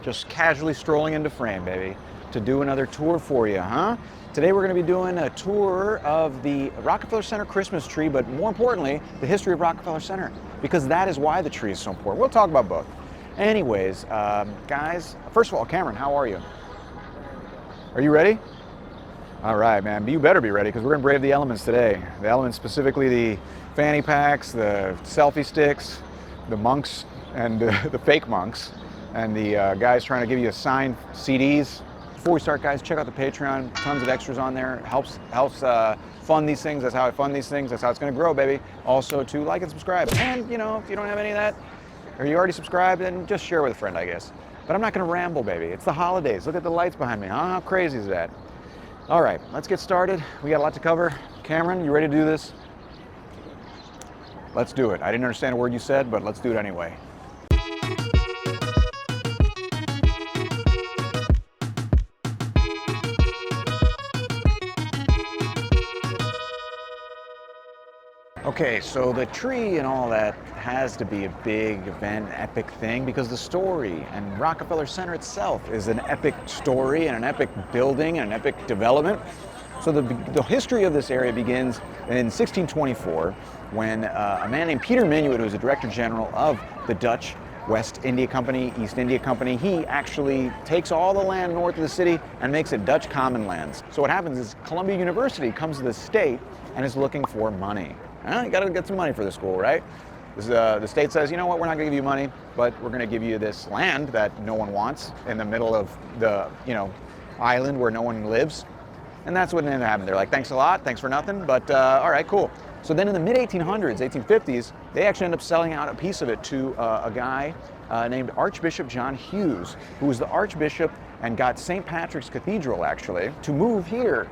just casually strolling into frame, baby, to do another tour for you, huh? Today we're going to be doing a tour of the Rockefeller Center Christmas tree, but more importantly, the history of Rockefeller Center, because that is why the tree is so important. We'll talk about both. Anyways, guys, first of all, Cameron, how are you? Are you ready? All right, man, you better be ready because we're going to brave the elements today. The elements, specifically the fanny packs, the selfie sticks, the monks and the fake monks, and the guys trying to give you signed CDs. Before we start, guys, check out the Patreon. Tons of extras on there. Helps fund these things. That's how I fund these things. That's how it's going to grow, baby. Also, to like and subscribe. And, you know, if you don't have any of that, or you already subscribed, then just share with a friend, I guess. But I'm not going to ramble, baby. It's the holidays. Look at the lights behind me. Huh? How crazy is that? All right, let's get started. We got a lot to cover. Cameron, you ready to do this? Let's do it. I didn't understand a word you said, but let's do it anyway. Okay, so the tree and all that has to be a big event, epic thing, because the story and Rockefeller Center itself is an epic story and an epic building and an epic development. So the history of this area begins in 1624 when a man named Peter Minuit, who was the Director General of the Dutch West India Company, East India Company, he actually takes all the land north of the city and makes it Dutch common lands. So what happens is Columbia University comes to the state and is looking for money. You got to get some money for the school, right? The state says, you know what, we're not going to give you money, but we're going to give you this land that no one wants in the middle of the, island where no one lives. And that's what ended up happening. They're like, thanks a lot, thanks for nothing, but all right, cool. So then in the mid-1800s, 1850s, they actually end up selling out a piece of it to a guy named Archbishop John Hughes, who was the Archbishop and got St. Patrick's Cathedral, actually, to move here,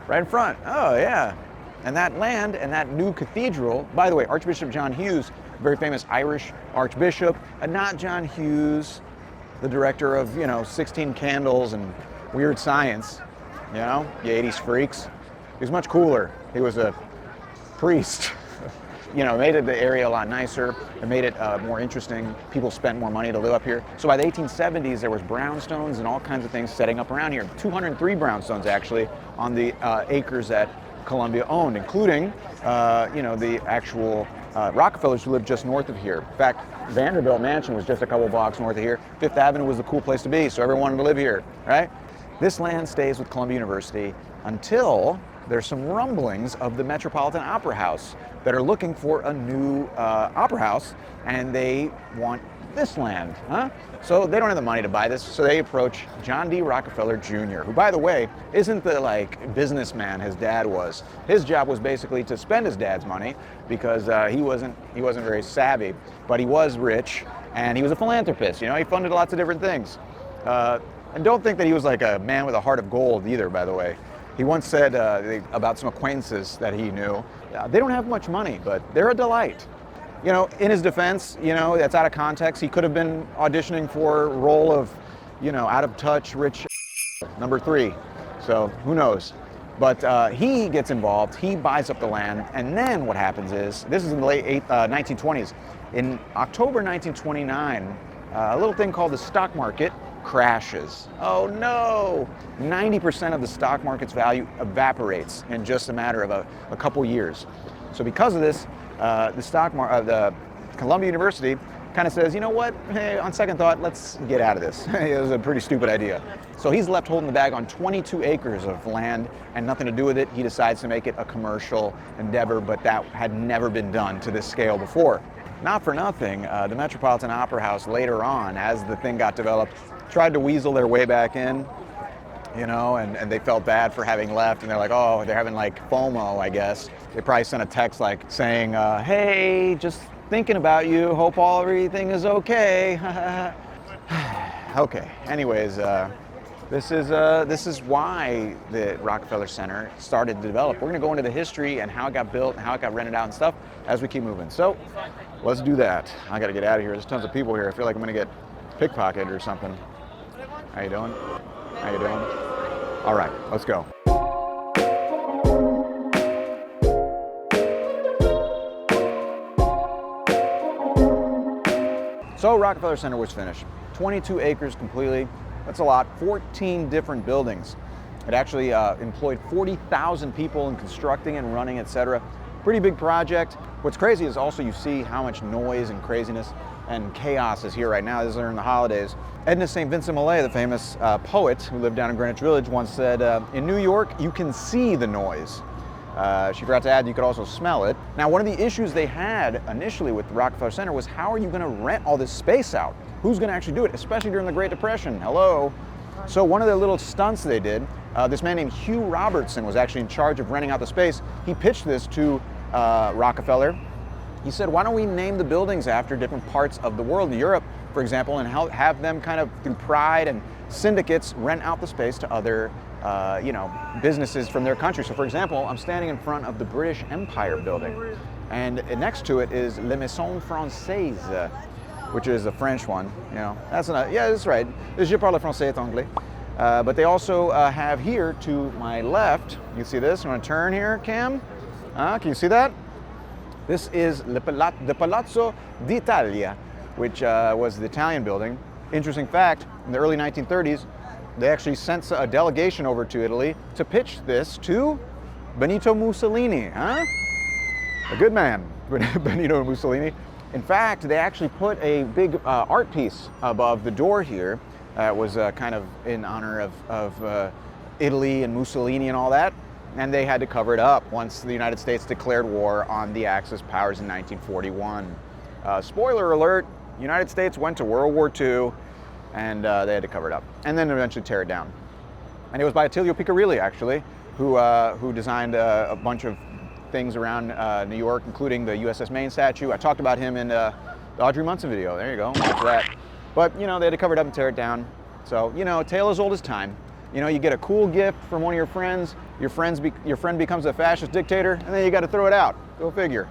right in front. Oh, yeah. And that land and that new cathedral, by the way, Archbishop John Hughes, very famous Irish archbishop, and not John Hughes, the director of, 16 Candles and Weird Science, you 80s freaks. He was much cooler. He was a priest. Made the area a lot nicer. It made it more interesting. People spent more money to live up here. So by the 1870s, there was brownstones and all kinds of things setting up around here. 203 brownstones, actually, on the acres that Columbia owned, including, the actual Rockefellers who lived just north of here. In fact, Vanderbilt Mansion was just a couple blocks north of here. Fifth Avenue was the cool place to be, so everyone wanted to live here, right? This land stays with Columbia University until there's some rumblings of the Metropolitan Opera House that are looking for a new opera house, and they want this land, huh? So they don't have the money to buy this, so they approach John D. Rockefeller Jr., who, by the way, isn't the businessman his dad was. His job was basically to spend his dad's money because he wasn't very savvy, but he was rich and he was a philanthropist. He funded lots of different things. And don't think that he was like a man with a heart of gold either, by the way. He once said about some acquaintances that he knew, they don't have much money, but they're a delight. In his defense, that's out of context. He could have been auditioning for a role of, out of touch, rich number 3. So who knows? But he gets involved. He buys up the land. And then what happens is, this is in the late 1920s. In October 1929, a little thing called the stock market crashes. Oh no! 90% of the stock market's value evaporates in just a matter of a couple years. So because of this, the Columbia University kind of says, you know what, hey, on second thought, let's get out of this. It was a pretty stupid idea. So he's left holding the bag on 22 acres of land and nothing to do with it. He decides to make it a commercial endeavor, but that had never been done to this scale before. Not for nothing, the Metropolitan Opera House later on, as the thing got developed, tried to weasel their way back in, and they felt bad for having left, and they're like, oh, they're having FOMO, I guess. They probably sent a text saying, hey, just thinking about you, hope everything is okay. Okay, anyways, this is why the Rockefeller Center started to develop. We're gonna go into the history and how it got built and how it got rented out and stuff as we keep moving. So let's do that. I gotta get out of here. There's tons of people here. I feel like I'm gonna get pickpocketed or something. How you doing? How you doing? All right, let's go. So Rockefeller Center was finished. 22 acres completely. That's a lot. 14 different buildings. It actually employed 40,000 people in constructing and running, etc. Pretty big project. What's crazy is also you see how much noise and craziness and chaos is here right now. This is during the holidays. Edna St. Vincent Millay, the famous poet who lived down in Greenwich Village, once said, in New York, you can see the noise. She forgot to add you could also smell it. Now, one of the issues they had initially with the Rockefeller Center was how are you going to rent all this space out? Who's going to actually do it, especially during the Great Depression? Hello. So one of the little stunts they did, this man named Hugh Robertson was actually in charge of renting out the space. He pitched this to Rockefeller. He said, why don't we name the buildings after different parts of the world, in Europe, for example, and have them kind of, through pride and syndicates, rent out the space to other businesses from their country. So for example, I'm standing in front of the British Empire building, and next to it is Le Maison Française, which is a French one. That's right. Je parle français et anglais. But they also have here to my left, you see this? I'm gonna turn here, Cam. Can you see that? This is the Palazzo d'Italia, which was the Italian building. Interesting fact, in the early 1930s, they actually sent a delegation over to Italy to pitch this to Benito Mussolini, A good man, Benito Mussolini. In fact, they actually put a big art piece above the door here. It was kind of in honor of Italy and Mussolini and all that. And they had to cover it up once the United States declared war on the Axis powers in 1941. Spoiler alert, the United States went to World War II, and they had to cover it up, and then eventually tear it down. And it was by Attilio Picarilli, actually, who designed a bunch of things around New York, including the USS Maine statue. I talked about him in the Audrey Munson video. There you go, watch that. But, they had to cover it up and tear it down. So, a tale as old as time. You get a cool gift from one of your friends, your friend becomes a fascist dictator, and then you got to throw it out. Go figure.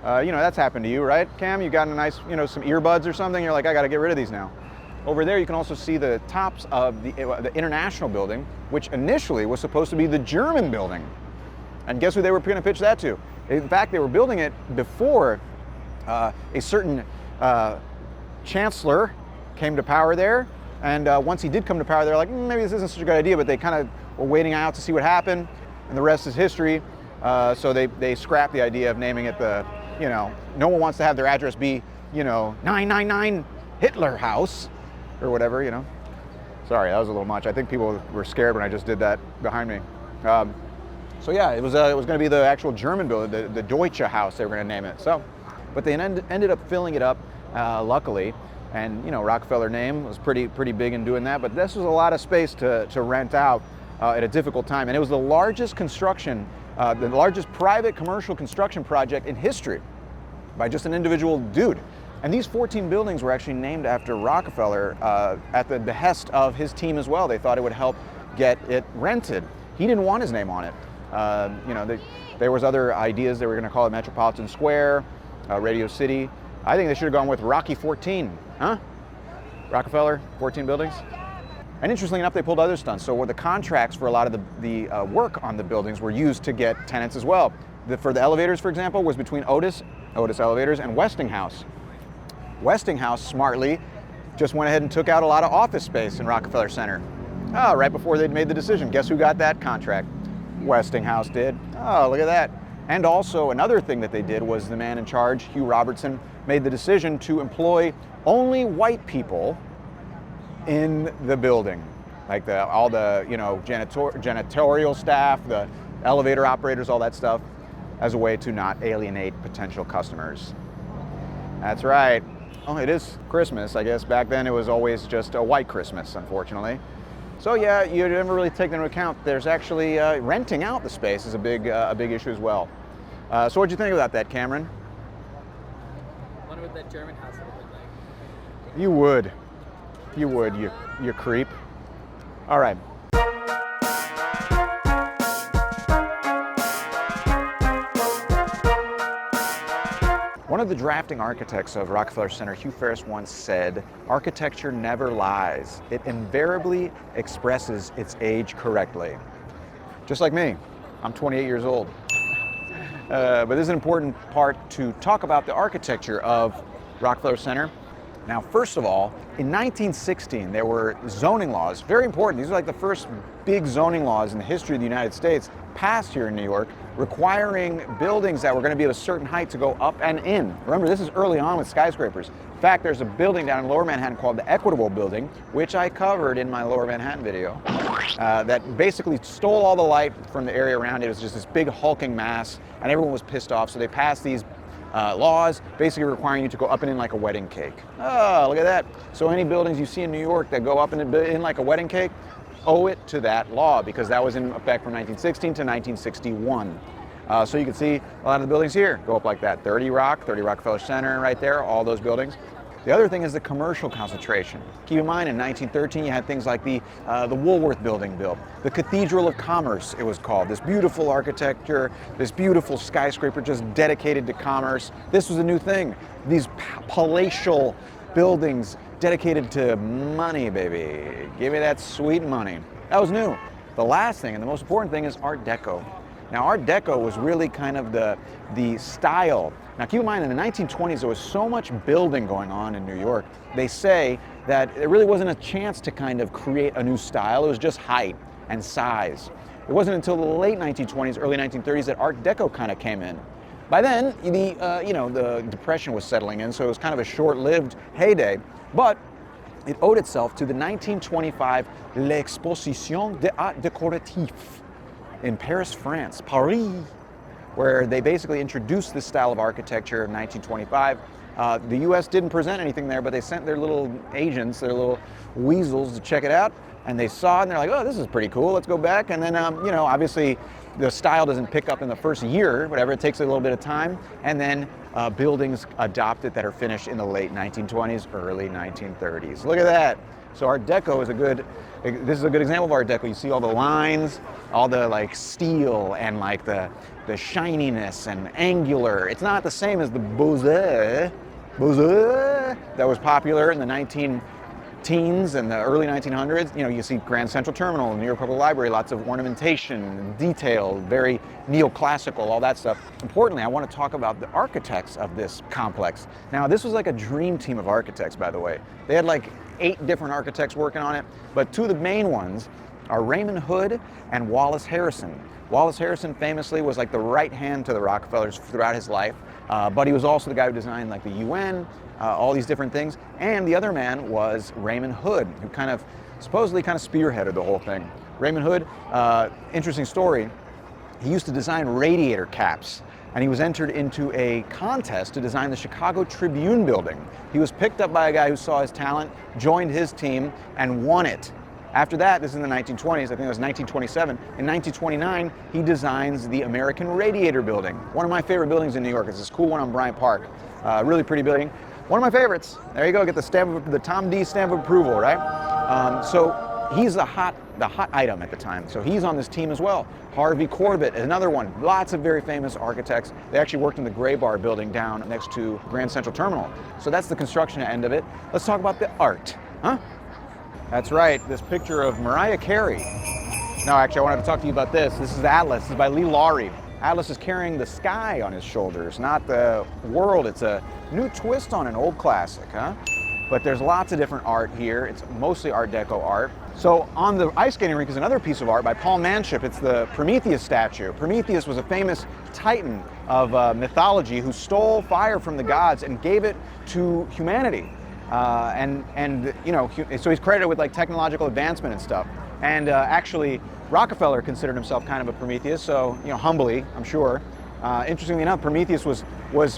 That's happened to you, right, Cam? You got a nice, some earbuds or something, you're like, I got to get rid of these now. Over there, you can also see the tops of the International building, which initially was supposed to be the German building. And guess who they were going to pitch that to? In fact, they were building it before a certain chancellor came to power there. And once he did come to power, they're like, maybe this isn't such a good idea, but they kind of were waiting out to see what happened, and the rest is history. So they scrapped the idea of naming it the, no one wants to have their address be, 999 Hitler House, or whatever, Sorry, that was a little much. I think people were scared when I just did that behind me. So yeah, it was going to be the actual German building, the Deutsche House, they were going to name it. So, but they ended up filling it up, luckily. And Rockefeller name was pretty big in doing that, but this was a lot of space to rent out at a difficult time. And it was the largest construction, the largest private commercial construction project in history by just an individual dude. And these 14 buildings were actually named after Rockefeller at the behest of his team as well. They thought it would help get it rented. He didn't want his name on it. There was other ideas. They were going to call it Metropolitan Square, Radio City. I think they should have gone with Rocky 14, Rockefeller, 14 buildings. And interestingly enough, they pulled other stunts. So the contracts for a lot of the work on the buildings were used to get tenants as well. For the elevators, for example, was between Otis Elevators, and Westinghouse. Westinghouse, smartly, just went ahead and took out a lot of office space in Rockefeller Center. Right before they'd made the decision. Guess who got that contract? Westinghouse did. Oh, look at that. And also another thing that they did was the man in charge, Hugh Robertson, made the decision to employ only white people in the building, like all the janitorial staff, the elevator operators, all that stuff, as a way to not alienate potential customers. That's right. Oh, it is Christmas, I guess. Back then it was always just a white Christmas, unfortunately. So yeah, you never really take into account there's actually renting out the space is a big issue as well. So what'd you think about that, Cameron? I wonder what that German house would look like. You would, you creep. All right. One of the drafting architects of Rockefeller Center, Hugh Ferris, once said, "Architecture never lies. It invariably expresses its age correctly." Just like me, I'm 28 years old. But this is an important part to talk about the architecture of Rockefeller Center. Now, first of all, in 1916, there were zoning laws, very important. These are like the first big zoning laws in the history of the United States passed here in New York, requiring buildings that were going to be at a certain height to go up and in. Remember, this is early on with skyscrapers. In fact, there's a building down in Lower Manhattan called the Equitable Building, which I covered in my Lower Manhattan video, that basically stole all the light from the area around it. It was just this big hulking mass, and everyone was pissed off, so they passed these laws basically requiring you to go up and in like a wedding cake. Oh, look at that. So any buildings you see in New York that go up and in like a wedding cake, owe it to that law, because that was in effect from 1916 to 1961. So you can see a lot of the buildings here go up like that. 30 Rockefeller Center right there, all those buildings. The other thing is the commercial concentration. Keep in mind, in 1913, you had things like the Woolworth building built, the Cathedral of Commerce, it was called. This beautiful architecture, this beautiful skyscraper just dedicated to commerce. This was a new thing. These palatial buildings dedicated to money, baby. Give me that sweet money. That was new. The last thing, and the most important thing, is Art Deco. Now, Art Deco was really kind of the style. Now, keep in mind, in the 1920s, there was so much building going on in New York. They say that there really wasn't a chance to kind of create a new style. It was just height and size. It wasn't until the late 1920s, early 1930s that Art Deco kind of came in. By then, the Depression was settling in, so it was kind of a short-lived heyday. But it owed itself to the 1925 L'Exposition des Arts Décoratifs in Paris, France, Paris, where they basically introduced this style of architecture in 1925. The U.S. didn't present anything there, but they sent their little agents, their little weasels, to check it out, and they saw it, and they're like, oh, this is pretty cool, let's go back. And then, obviously, the style doesn't pick up in the first year, whatever, it takes a little bit of time, and then buildings adopt it that are finished in the late 1920s, early 1930s. Look at that. So Art Deco is this is a good example of Art Deco. You see all the lines, all the like steel and like the shininess and angular. It's not the same as the Beaux-Arts that was popular in the 19-teens and the early 1900s. You see Grand Central Terminal, New York Public Library, lots of ornamentation, detail, very neoclassical, all that stuff. Importantly, I want to talk about the architects of this complex. Now, this was like a dream team of architects, by the way. They had like 8 different architects working on it, but 2 of the main ones are Raymond Hood and Wallace Harrison. Wallace Harrison famously was like the right hand to the Rockefellers throughout his life, but he was also the guy who designed like the UN, all these different things. And the other man was Raymond Hood, who supposedly spearheaded the whole thing. Raymond Hood, interesting story, he used to design radiator caps, and he was entered into a contest to design the Chicago Tribune building. He was picked up by a guy who saw his talent, joined his team, and won it. After that, this is in the 1920s, I think it was 1927. In 1929, he designs the American Radiator Building. One of my favorite buildings in New York. It's this cool one on Bryant Park. Really pretty building. One of my favorites. There you go, get the Tom D stamp of approval, right? So he's the hot item at the time. So he's on this team as well. Harvey Corbett, another one. Lots of very famous architects. They actually worked in the Gray Bar building down next to Grand Central Terminal. So that's the construction end of it. Let's talk about the art, huh? That's right, this picture of Mariah Carey. No, actually, I wanted to talk to you about this. This is Atlas. This is by Lee Laurie. Atlas is carrying the sky on his shoulders, not the world. It's a new twist on an old classic, huh? But there's lots of different art here. It's mostly Art Deco art. So on the ice skating rink is another piece of art by Paul Manship. It's the Prometheus statue. Prometheus was a famous titan of mythology who stole fire from the gods and gave it to humanity. So he's credited with like technological advancement and stuff. And actually, Rockefeller considered himself kind of a Prometheus, so humbly, I'm sure. Interestingly enough, Prometheus was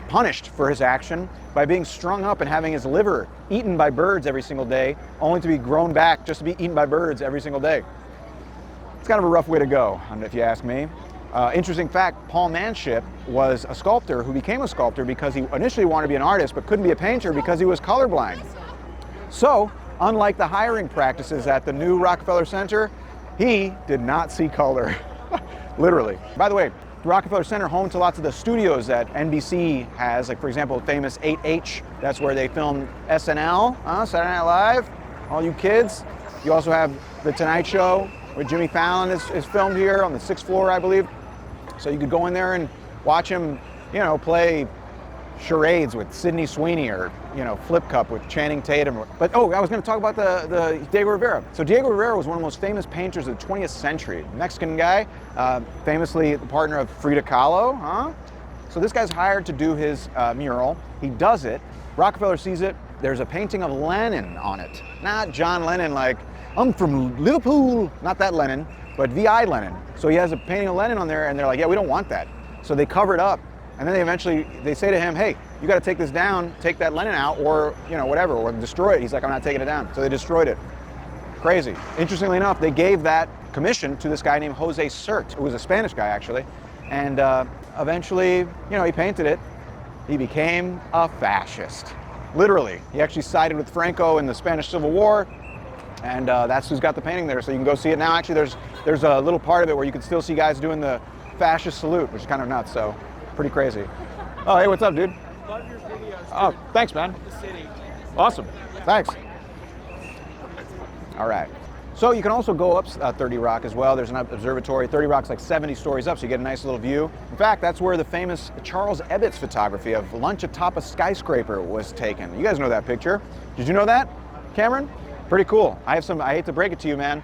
punished for his action by being strung up and having his liver eaten by birds every single day, only to be grown back just to be eaten by birds every single day. It's kind of a rough way to go, if you ask me. Interesting fact, Paul Manship was a sculptor who became a sculptor because he initially wanted to be an artist but couldn't be a painter because he was colorblind. So, unlike the hiring practices at the new Rockefeller Center, he did not see color, literally. By the way, the Rockefeller Center, home to lots of the studios that NBC has, like for example, famous 8H, that's where they filmed SNL, Saturday Night Live, all you kids. You also have The Tonight Show, where Jimmy Fallon is filmed here on the 6th floor, I believe. So you could go in there and watch him, play charades with Sydney Sweeney or, you know, Flip Cup with Channing Tatum. But, oh, I was going to talk about the Diego Rivera. So Diego Rivera was one of the most famous painters of the 20th century. Mexican guy, famously the partner of Frida Kahlo, huh? So this guy's hired to do his mural. He does it. Rockefeller sees it. There's a painting of Lennon on it. Not John Lennon like, I'm from Liverpool. Not that Lennon, but V.I. Lennon. So he has a painting of Lennon on there, and they're like, yeah, we don't want that. So they cover it up. And then they say to him, hey, you got to take this down, take that Lennon out, or, you know, whatever, or destroy it. He's like, I'm not taking it down. So they destroyed it. Crazy. Interestingly enough, they gave that commission to this guy named Jose Sert, who was a Spanish guy, actually. And eventually, you know, he painted it. He became a fascist. Literally. He actually sided with Franco in the Spanish Civil War. And that's who's got the painting there. So you can go see it now. Actually, there's a little part of it where you can still see guys doing the fascist salute, which is kind of nuts. So pretty crazy. Oh, hey, what's up, dude? Love your videos. Oh, thanks, man. The city. Awesome. Thanks. All right. So you can also go up 30 Rock as well. There's an observatory. 30 Rock's like 70 stories up, so you get a nice little view. In fact, that's where the famous Charles Ebbets photography of lunch atop a skyscraper was taken. You guys know that picture. Did you know that, Cameron? Pretty cool. I hate to break it to you, man,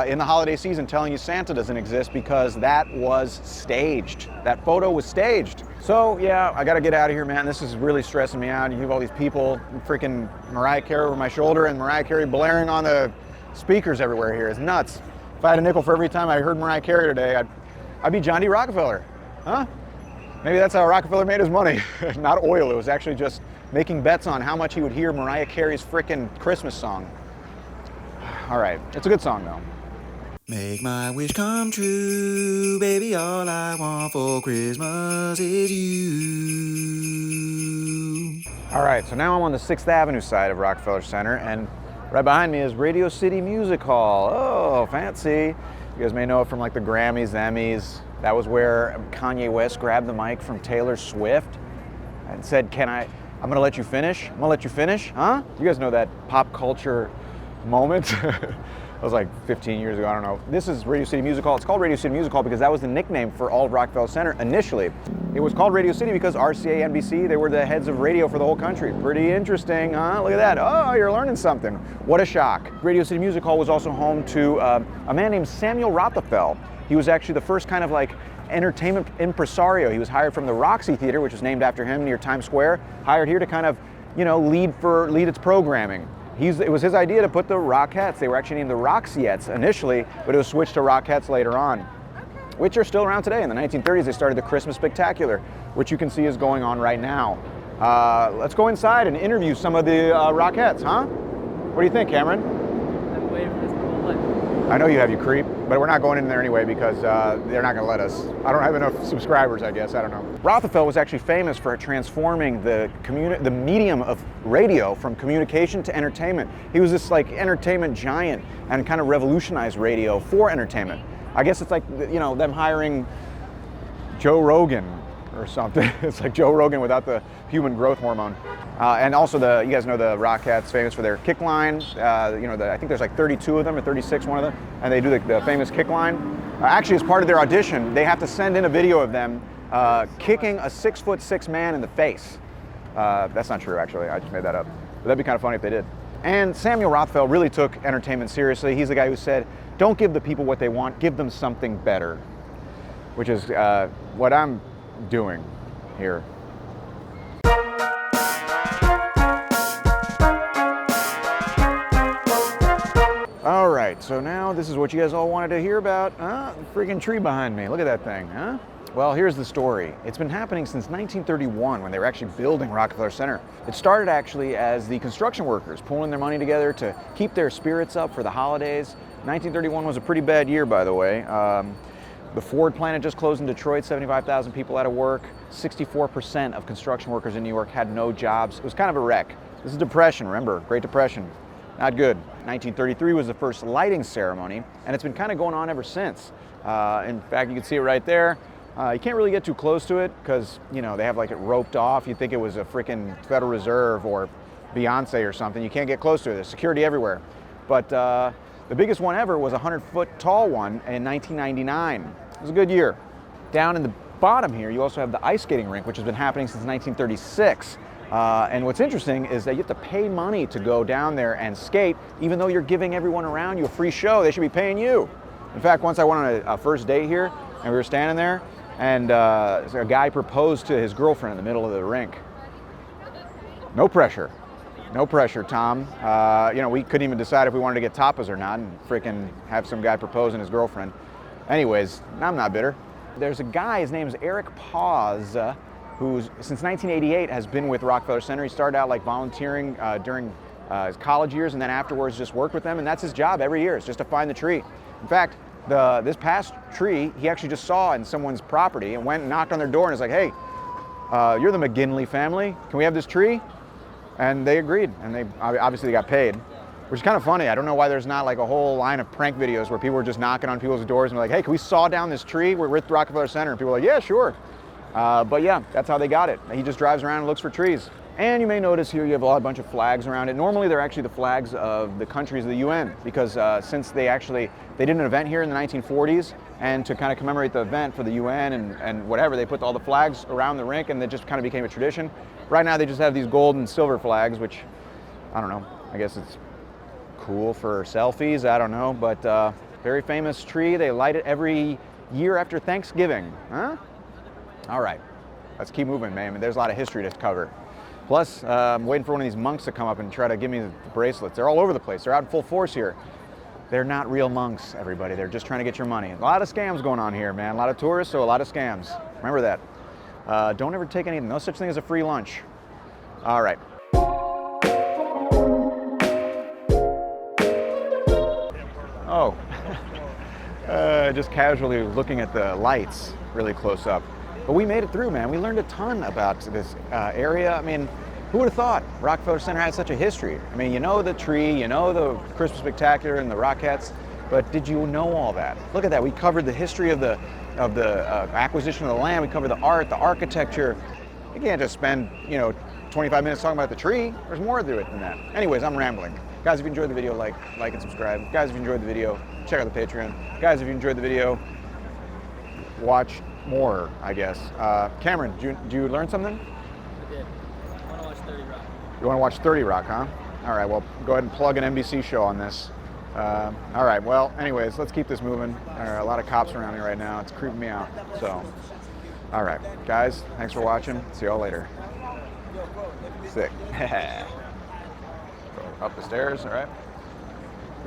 in the holiday season telling you Santa doesn't exist because that was staged. That photo was staged. So yeah, I gotta get out of here, man. This is really stressing me out. You have all these people, freaking Mariah Carey over my shoulder and Mariah Carey blaring on the speakers everywhere here. It's nuts. If I had a nickel for every time I heard Mariah Carey today, I'd be John D. Rockefeller. Huh? Maybe that's how Rockefeller made his money. Not oil, it was actually just making bets on how much he would hear Mariah Carey's freaking Christmas song. All right, it's a good song though. Make my wish come true, baby, all I want for Christmas is you. All right, so now I'm on the 6th Avenue side of Rockefeller Center, and right behind me is Radio City Music Hall. Oh, fancy. You guys may know it from like the Grammys, the Emmys. That was where Kanye West grabbed the mic from Taylor Swift and said, I'm gonna let you finish. I'm gonna let you finish, huh? You guys know that pop culture moment? That was like 15 years ago, I don't know. This is Radio City Music Hall. It's called Radio City Music Hall because that was the nickname for all of Rockefeller Center initially. It was called Radio City because RCA, NBC, they were the heads of radio for the whole country. Pretty interesting, huh? Look at that. Oh, you're learning something. What a shock. Radio City Music Hall was also home to a man named Samuel Rockefeller. He was actually the first kind of like entertainment impresario. He was hired from the Roxy Theater, which was named after him near Times Square, hired here to kind of, you know, lead its programming. It was his idea to put the Rockettes. They were actually named the Roxyettes initially, but it was switched to Rockettes later on, which are still around today. In the 1930s, they started the Christmas Spectacular, which you can see is going on right now. Let's go inside and interview some of the Rockettes, huh? What do you think, Cameron? I'm waiting for this whole life. I know you have, you creep, but we're not going in there anyway because they're not going to let us. I don't have enough subscribers, I guess. I don't know. Rockefeller was actually famous for transforming the medium of radio from communication to entertainment. He was this like entertainment giant and kind of revolutionized radio for entertainment. I guess it's like, you know, them hiring Joe Rogan or something. It's like Joe Rogan without the human growth hormone. And also you guys know the Rockettes, famous for their kick line. You know, I think there's like 32 of them or 36, one of them, and they do the famous kick line. Actually, as part of their audition, they have to send in a video of them kicking a 6'6" man in the face. That's not true, actually. I just made that up. But that'd be kind of funny if they did. And Samuel Rockefeller really took entertainment seriously. He's the guy who said, don't give the people what they want, give them something better, which is what I'm doing here. All right, so now this is what you guys all wanted to hear about. The freaking tree behind me. Look at that thing, huh? Well, here's the story. It's been happening since 1931 when they were actually building Rockefeller Center. It started actually as the construction workers pulling their money together to keep their spirits up for the holidays. 1931 was a pretty bad year, by the way. The Ford plant had just closed in Detroit, 75,000 people out of work. 64% of construction workers in New York had no jobs. It was kind of a wreck. This is Depression, remember, Great Depression. Not good. 1933 was the first lighting ceremony, and it's been kind of going on ever since. In fact, you can see it right there. You can't really get too close to it because, you know, they have like it roped off. You'd think it was a freaking Federal Reserve or Beyonce or something. You can't get close to it. There's security everywhere. But the biggest one ever was a 100-foot tall one in 1999. It was a good year. Down in the bottom here, you also have the ice skating rink, which has been happening since 1936. And what's interesting is that you have to pay money to go down there and skate, even though you're giving everyone around you a free show. They should be paying you. In fact, once I went on a first date here, and we were standing there, and a guy proposed to his girlfriend in the middle of the rink. No pressure. No pressure, Tom. You know, we couldn't even decide if we wanted to get tapas or not and freaking have some guy propose in his girlfriend. Anyways, I'm not bitter. There's a guy, his name is Eric Paz, who since 1988 has been with Rockefeller Center. He started out like volunteering during his college years, and then afterwards just worked with them, and that's his job every year, is just to find the tree. In fact, this past tree, he actually just saw in someone's property and went and knocked on their door and was like, hey, you're the McGinley family. Can we have this tree? And they agreed, and they obviously got paid, which is kind of funny. I don't know why there's not like a whole line of prank videos where people are just knocking on people's doors and be like, hey, can we saw down this tree? We're with Rockefeller Center. And people are like, yeah, sure. But yeah, that's how they got it. He just drives around and looks for trees. And you may notice here you have a bunch of flags around it. Normally they're actually the flags of the countries of the UN, because since they did an event here in the 1940s, and to kind of commemorate the event for the UN and whatever, they put all the flags around the rink, and it just kind of became a tradition. Right now they just have these gold and silver flags, which, I don't know, I guess it's cool for selfies, I don't know, but very famous tree. They light it every year after Thanksgiving, huh? All right, let's keep moving, man. I mean, there's a lot of history to cover. Plus, I'm waiting for one of these monks to come up and try to give me the bracelets. They're all over the place. They're out in full force here. They're not real monks, everybody. They're just trying to get your money. A lot of scams going on here, man. A lot of tourists, so a lot of scams. Remember that. Don't ever take anything. No such thing as a free lunch. All right. Oh, just casually looking at the lights really close up. But we made it through, man. We learned a ton about this area. I mean, who would have thought Rockefeller Center had such a history? I mean, you know the tree, you know the Christmas Spectacular and the Rockettes, but did you know all that? Look at that. We covered the history of the acquisition of the land. We covered the art, the architecture. You can't just spend, 25 minutes talking about the tree. There's more to it than that. Anyways, I'm rambling. Guys, if you enjoyed the video, like and subscribe. Guys, if you enjoyed the video, check out the Patreon. Guys, if you enjoyed the video, watch more, I guess. Cameron, do you learn something? I did. I want to watch 30 Rock. You want to watch 30 Rock, huh? All right, well, go ahead and plug an NBC show on this. All right, well, anyways, let's keep this moving. There are a lot of cops around me right now. It's creeping me out. So, all right, guys, thanks for watching. See y'all later. Sick. Go up the stairs, all right?